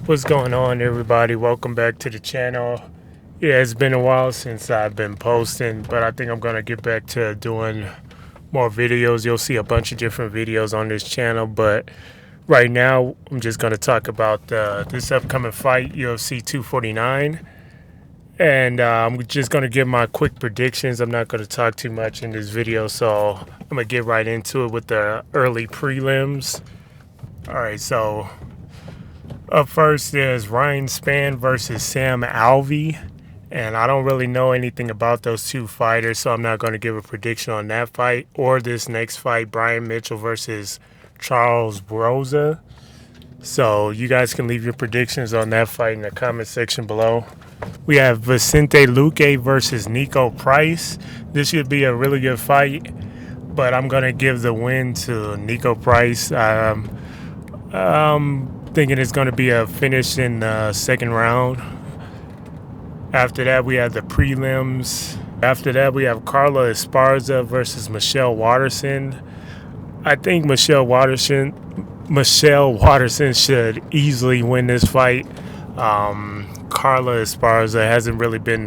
What's going on, everybody? Welcome back to the channel. Yeah, it's been a while since I've been posting, but I think I'm gonna get back to doing more videos. You'll see a bunch of different videos on this channel, but right now I'm just gonna talk about this upcoming fight, UFC 249, and I'm just gonna give my quick predictions. I'm not gonna talk too much in this video, so I'm gonna get right into it with the early prelims. All right, so up first is Ryan Spann versus Sam Alvey. And I don't really know anything about those two fighters, so I'm not going to give a prediction on that fight or this next fight, Brian Mitchell versus Charles Rosa. So you guys can leave your predictions on that fight in the comment section below. We have Vicente Luque versus Nico Price. This should be a really good fight, but I'm going to give the win to Nico Price. Thinking it's going to be a finish in the second round. After that, we have the prelims. After that, we have Carla Esparza versus Michelle Waterson. I think Michelle Waterson should easily win this fight. Carla Esparza hasn't really been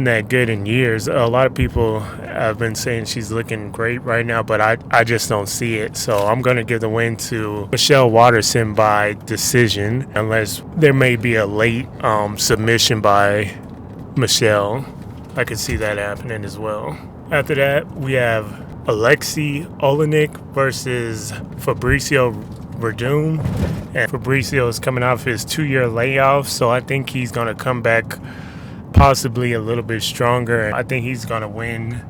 that good in years. A lot of people have been saying she's looking great right now, but I just don't see it. So I'm going to give the win to Michelle Waterson by decision, unless there may be a late submission by Michelle. I could see that happening as well. After that, we have Alexei Olenek versus Fabricio Verdum. And Fabricio is coming off his 2-year layoff, so I think he's going to come back possibly a little bit stronger. I think he's going to win.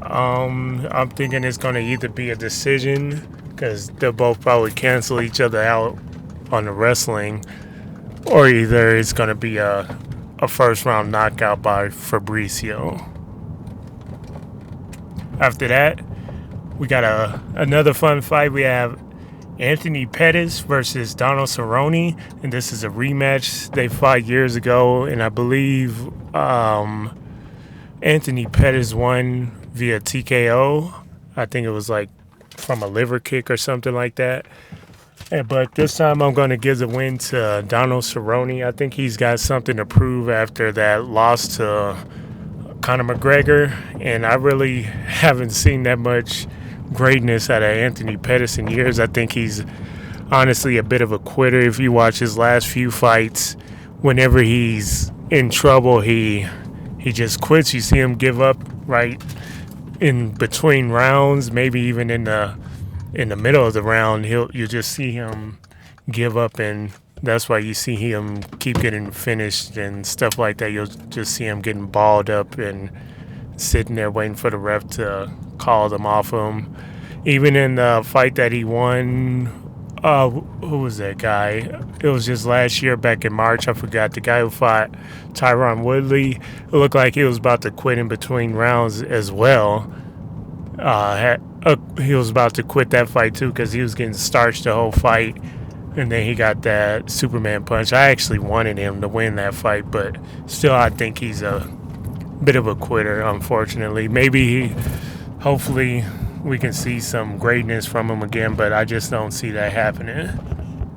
I'm thinking it's going to either be a decision, because they'll both probably cancel each other out on the wrestling, or either it's going to be a first round knockout by Fabricio. After that, we got another fun fight. We have Anthony Pettis versus Donald Cerrone, and this is a rematch. They fought years ago, and I believe Anthony Pettis won via TKO. I think it was like from a liver kick or something like that. But this time I'm going to give the win to Donald Cerrone. I think he's got something to prove after that loss to Conor McGregor, and I really haven't seen that much greatness out of Anthony Pettis in years. I think he's honestly a bit of a quitter. If you watch his last few fights, whenever he's in trouble, he just quits. You see him give up right in between rounds, maybe even in the middle of the round. You just see him give up, and that's why you see him keep getting finished and stuff like that. You'll just see him getting balled up and sitting there waiting for the ref to call them off him. Even in the fight that he won, who was that guy? It was just last year back in March. I forgot. The guy who fought Tyron Woodley, it looked like he was about to quit in between rounds as well. He was about to quit that fight too, because he was getting starched the whole fight, and then he got that Superman punch. I actually wanted him to win that fight, but still I think he's a bit of a quitter, unfortunately. Hopefully we can see some greatness from him again, but I just don't see that happening.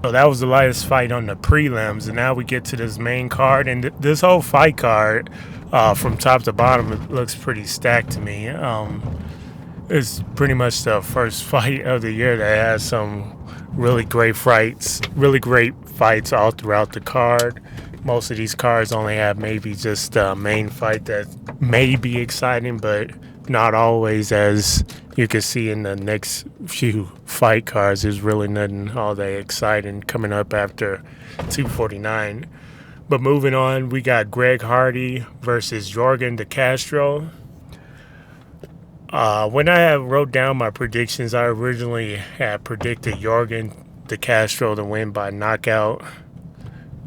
So that was the last fight on the prelims, and now we get to this main card. And this whole fight card, from top to bottom, it looks pretty stacked to me. It's pretty much the first fight of the year that has some really great fights all throughout the card. Most of these cards only have maybe just a main fight that may be exciting, but not always. As you can see in the next few fight cards, there's really nothing all that exciting coming up after 249. But moving on, we got Greg Hardy versus Yorgan De Castro. When I wrote down my predictions, I originally had predicted Yorgan De Castro to win by knockout.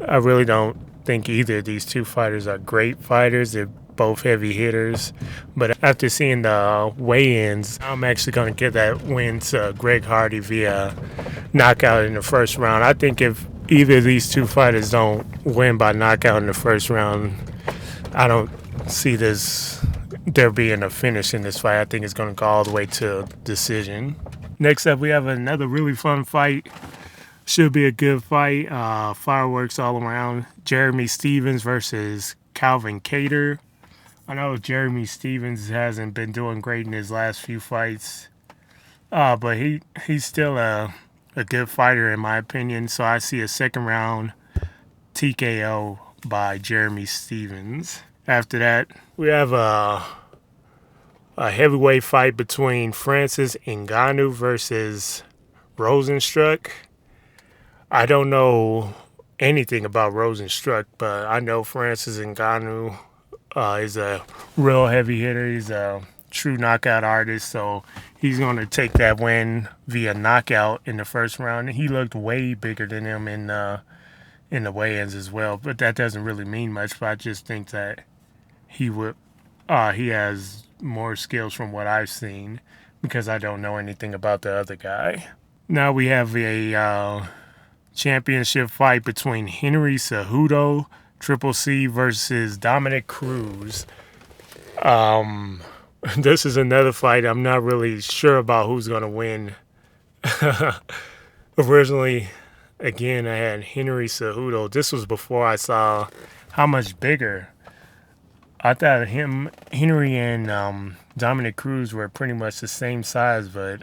I really don't think either of these two fighters are great fighters. They're both heavy hitters. But after seeing the weigh-ins, I'm actually going to give that win to Greg Hardy via knockout in the first round. I think if either of these two fighters don't win by knockout in the first round, I don't see there being a finish in this fight. I think it's going to go all the way to decision. Next up, we have another really fun fight. Should be a good fight. Fireworks all around. Jeremy Stevens versus Calvin Kattar. I know Jeremy Stevens hasn't been doing great in his last few fights, but he's still a good fighter in my opinion. So I see a second round TKO by Jeremy Stevens. After that, we have a heavyweight fight between Francis Ngannou versus Rosenstruck. I don't know anything about Rosenstruck, but I know Francis Ngannou is a real heavy hitter. He's a true knockout artist, so he's going to take that win via knockout in the first round. He looked way bigger than him in the weigh-ins as well, but that doesn't really mean much. But I just think that he has more skills from what I've seen because I don't know anything about the other guy. Now we have a championship fight between Henry Cejudo, Triple C, versus Dominic Cruz. This is another fight I'm not really sure about who's going to win. Originally, again, I had Henry Cejudo. This was before I saw how much bigger. I thought Henry and Dominic Cruz were pretty much the same size, but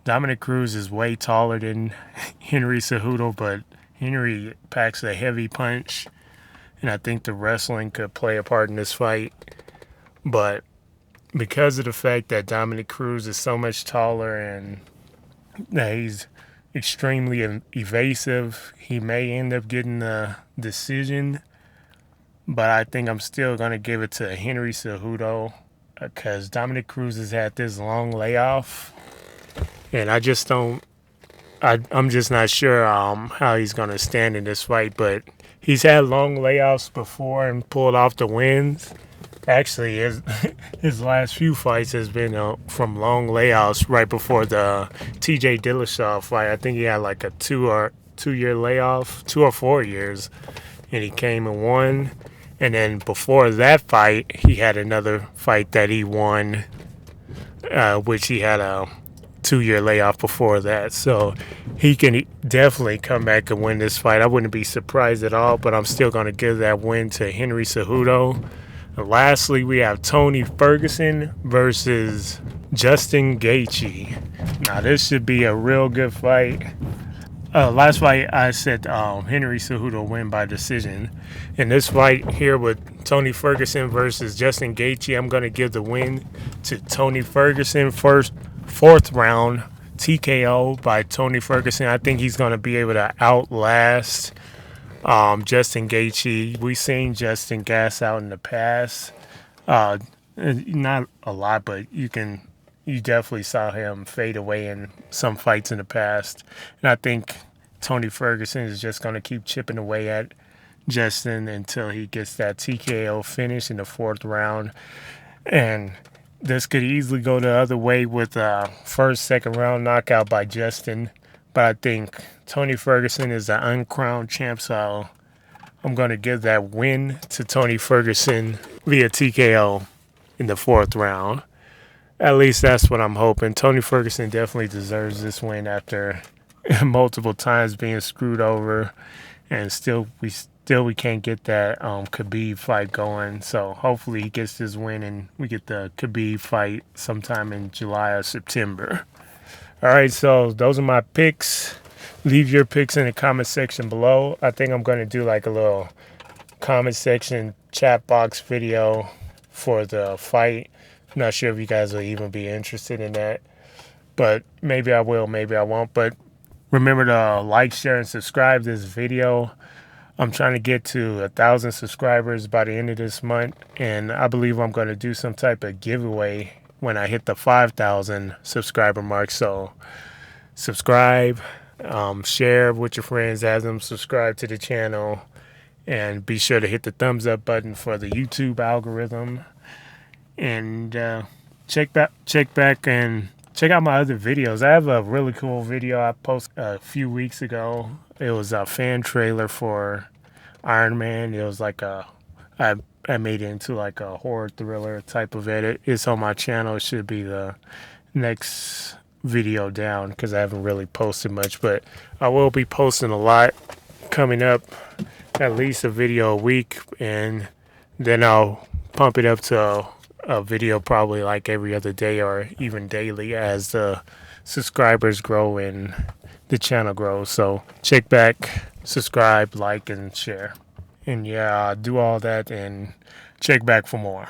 Dominic Cruz is way taller than Henry Cejudo, but Henry packs a heavy punch, and I think the wrestling could play a part in this fight. But because of the fact that Dominic Cruz is so much taller and that he's extremely evasive, he may end up getting the decision. But I think I'm still going to give it to Henry Cejudo because Dominic Cruz has had this long layoff. And I just don't. I'm just not sure how he's gonna stand in this fight. But he's had long layoffs before and pulled off the wins. Actually, his last few fights has been from long layoffs. Right before the T.J. Dillashaw fight, I think he had like a 2-year layoff, 2 or 4 years, and he came and won. And then before that fight, he had another fight that he won, which he had a 2-year layoff before that. So he can definitely come back and win this fight. I wouldn't be surprised at all, but I'm still going to give that win to Henry Cejudo. And lastly, we have Tony Ferguson versus Justin Gaethje. Now, this should be a real good fight. Last fight, I said Henry Cejudo win by decision. In this fight here with Tony Ferguson versus Justin Gaethje, I'm going to give the win to Tony Ferguson. Fourth round TKO by Tony Ferguson. I think he's going to be able to outlast Justin Gaethje. We've seen Justin gas out in the past. Not a lot, but you definitely saw him fade away in some fights in the past. And I think Tony Ferguson is just going to keep chipping away at Justin until he gets that TKO finish in the fourth round. And this could easily go the other way with a second round knockout by Justin. But I think Tony Ferguson is the uncrowned champ, so I'm going to give that win to Tony Ferguson via TKO in the fourth round. At least that's what I'm hoping. Tony Ferguson definitely deserves this win after multiple times being screwed over, and we can't get that Khabib fight going. So hopefully he gets this win and we get the Khabib fight sometime in July or September. All right, so those are my picks. Leave your picks in the comment section below. I think I'm going to do like a little comment section chat box video for the fight. Not sure if you guys will even be interested in that, but maybe I will, maybe I won't. But remember to like, share, and subscribe this video. I'm trying to get to 1,000 subscribers by the end of this month, and I believe I'm going to do some type of giveaway when I hit the 5,000 subscriber mark. So subscribe, share with your friends, have them subscribe to the channel, and be sure to hit the thumbs up button for the YouTube algorithm. And check back and check out my other videos. I have a really cool video I posted a few weeks ago. It was a fan trailer for Iron Man. It was like I made it into like a horror thriller type of edit. It's on my channel. It should be the next video down because I haven't really posted much, but I will be posting a lot coming up, at least a video a week, and then I'll pump it up to a video probably like every other day or even daily as the subscribers grow and the channel grows. So check back, subscribe, like, and share. And yeah, do all that and check back for more.